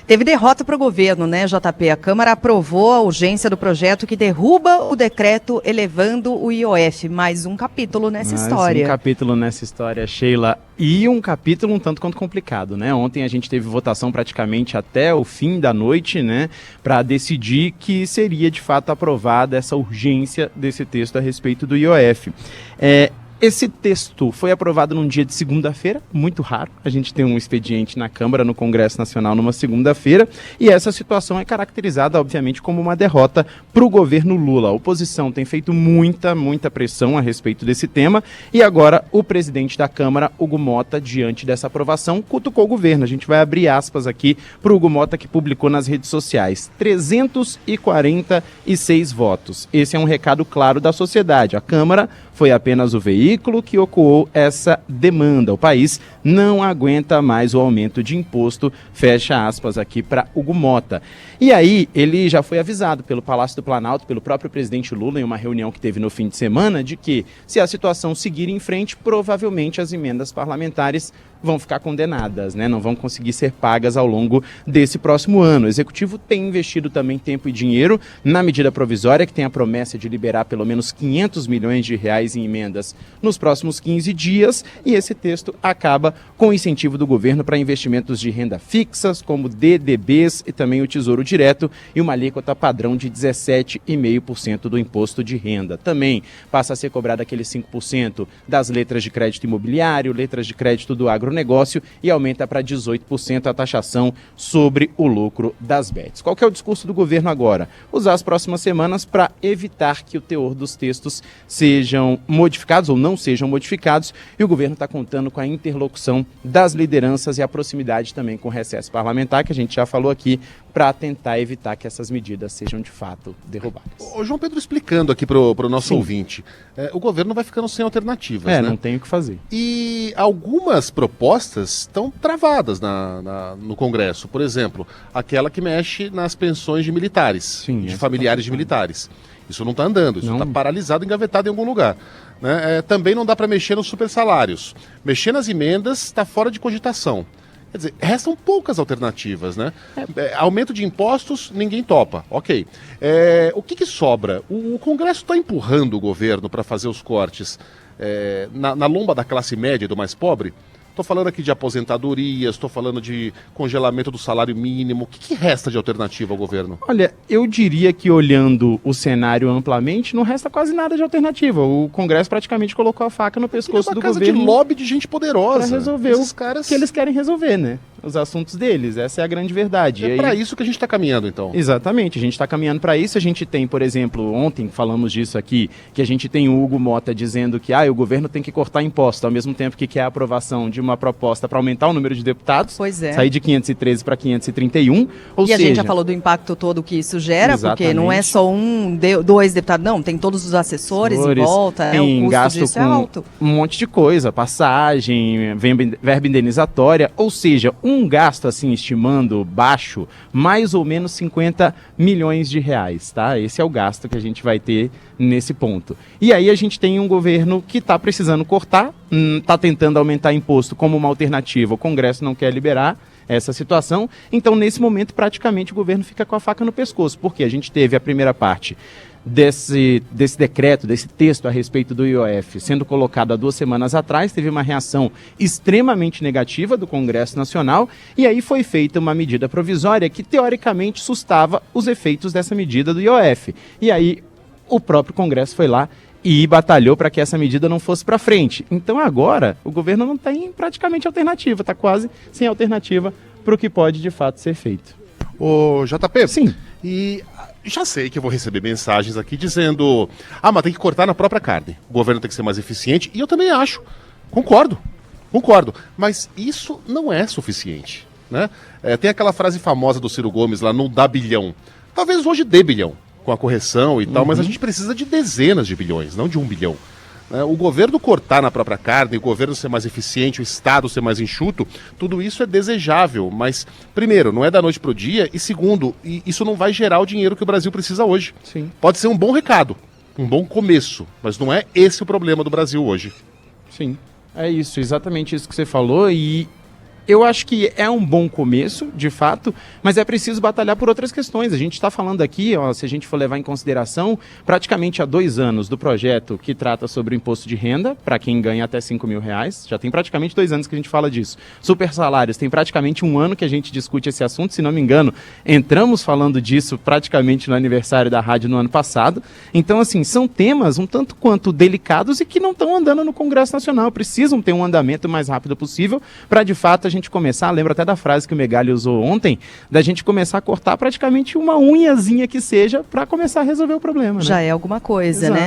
Teve derrota para o governo, né, JP? A Câmara aprovou a urgência do projeto que derruba o decreto elevando o IOF. Mais um capítulo nessa história. Mais um capítulo nessa história, Sheila. E um capítulo um tanto quanto complicado, né? Ontem a gente teve votação praticamente até o fim da noite, né? Para decidir que seria de fato aprovada essa urgência desse texto a respeito do IOF. Esse texto foi aprovado num dia de segunda-feira, muito raro. A gente tem um expediente na Câmara, no Congresso Nacional, numa segunda-feira, e essa situação é caracterizada, obviamente, como uma derrota para o governo Lula. A oposição tem feito muita pressão a respeito desse tema, e agora o presidente da Câmara, Hugo Motta, diante dessa aprovação, cutucou o governo. A gente vai abrir aspas aqui para o Hugo Motta, que publicou nas redes sociais. 346 votos. Esse é um recado claro da sociedade. A Câmara foi apenas o veículo que ecoou essa demanda. O país não aguenta mais o aumento de imposto, fecha aspas aqui para Hugo Motta. E aí, ele já foi avisado pelo Palácio do Planalto, pelo próprio presidente Lula, em uma reunião que teve no fim de semana, de que, se a situação seguir em frente, provavelmente as emendas parlamentares vão ficar condenadas, né? Não vão conseguir ser pagas ao longo desse próximo ano. O Executivo tem investido também tempo e dinheiro na medida provisória, que tem a promessa de liberar pelo menos 500 milhões de reais em emendas nos próximos 15 dias, e esse texto acaba com o incentivo do governo para investimentos de renda fixas, como DDBs e também o Tesouro Direto, e uma alíquota padrão de 17,5% do imposto de renda. Também passa a ser cobrado aquele 5% das letras de crédito imobiliário, letras de crédito do agronegócio, e aumenta para 18% a taxação sobre o lucro das bets. Qual que é o discurso do governo agora? Usar as próximas semanas para evitar que o teor dos textos sejam modificados ou não sejam modificados, e o governo está contando com a interlocução das lideranças e a proximidade também com o recesso parlamentar, que a gente já falou aqui, para tentar evitar que essas medidas sejam de fato derrubadas. O João Pedro, explicando aqui para o nosso ouvinte, o governo vai ficando sem alternativas, né? Não tem o que fazer. E algumas propostas estão travadas no Congresso. Por exemplo, aquela que mexe nas pensões de militares, de familiares de militares. Isso não está andando, isso está paralisado, engavetado em algum lugar. Né? Também não dá para mexer nos supersalários. Mexer nas emendas está fora de cogitação. Quer dizer, restam poucas alternativas, né? Aumento de impostos, ninguém topa. Ok. O que sobra? O Congresso está empurrando o governo para fazer os cortes na lomba da classe média e do mais pobre? Estou falando aqui de aposentadorias, estou falando de congelamento do salário mínimo. O que resta de alternativa ao governo? Olha, eu diria que olhando o cenário amplamente, não resta quase nada de alternativa. O Congresso praticamente colocou a faca no pescoço do governo. É uma casa de lobby de gente poderosa. Para resolver os caras que eles querem resolver, né? Os assuntos deles, essa é a grande verdade. É para isso que a gente está caminhando, então. Exatamente, a gente está caminhando para isso. A gente tem, por exemplo, ontem falamos disso aqui, que a gente tem o Hugo Motta dizendo que o governo tem que cortar impostos, ao mesmo tempo que quer a aprovação de uma proposta para aumentar o número de deputados, sair de 513 para 531. A gente já falou do impacto todo que isso gera, porque não é só dois deputados, não, tem todos os assessores em volta, tem o custo gasto disso com é alto. Um monte de coisa, passagem, verba indenizatória, ou seja, um gasto, assim, estimando baixo, mais ou menos 50 milhões de reais, tá? Esse é o gasto que a gente vai ter nesse ponto. E aí a gente tem um governo que está precisando cortar, está tentando aumentar imposto como uma alternativa, o Congresso não quer liberar essa situação, então nesse momento praticamente o governo fica com a faca no pescoço, porque a gente teve a primeira parte desse decreto, desse texto a respeito do IOF sendo colocado há 2 semanas atrás, teve uma reação extremamente negativa do Congresso Nacional, e aí foi feita uma medida provisória que teoricamente sustava os efeitos dessa medida do IOF. E aí o próprio Congresso foi lá e batalhou para que essa medida não fosse para frente. Então agora o governo não tem praticamente alternativa, está quase sem alternativa para o que pode de fato ser feito. Ô, JP, sim. E já sei que eu vou receber mensagens aqui dizendo: mas tem que cortar na própria carne, o governo tem que ser mais eficiente, e eu também acho, concordo, mas isso não é suficiente, né? Tem aquela frase famosa do Ciro Gomes lá, não dá bilhão, talvez hoje dê bilhão, com a correção e tal, mas a gente precisa de dezenas de bilhões, não de 1 bilhão. O governo cortar na própria carne, o governo ser mais eficiente, o Estado ser mais enxuto, tudo isso é desejável, mas, primeiro, não é da noite para o dia, e segundo, isso não vai gerar o dinheiro que o Brasil precisa hoje. Sim. Pode ser um bom recado, um bom começo, mas não é esse o problema do Brasil hoje. Sim, é isso, exatamente isso que você falou, e Eu acho que é um bom começo, de fato, mas é preciso batalhar por outras questões. A gente está falando aqui, ó, se a gente for levar em consideração, praticamente há 2 anos do projeto que trata sobre o imposto de renda, para quem ganha até R$5.000, já tem praticamente 2 anos que a gente fala disso. Super salários, tem praticamente 1 ano que a gente discute esse assunto, se não me engano, entramos falando disso praticamente no aniversário da rádio no ano passado. Então, assim, são temas um tanto quanto delicados e que não estão andando no Congresso Nacional, precisam ter um andamento o mais rápido possível para, de fato, a gente começar, lembro até da frase que o Megali usou ontem, da gente começar a cortar praticamente uma unhazinha que seja para começar a resolver o problema. Já é alguma coisa, né?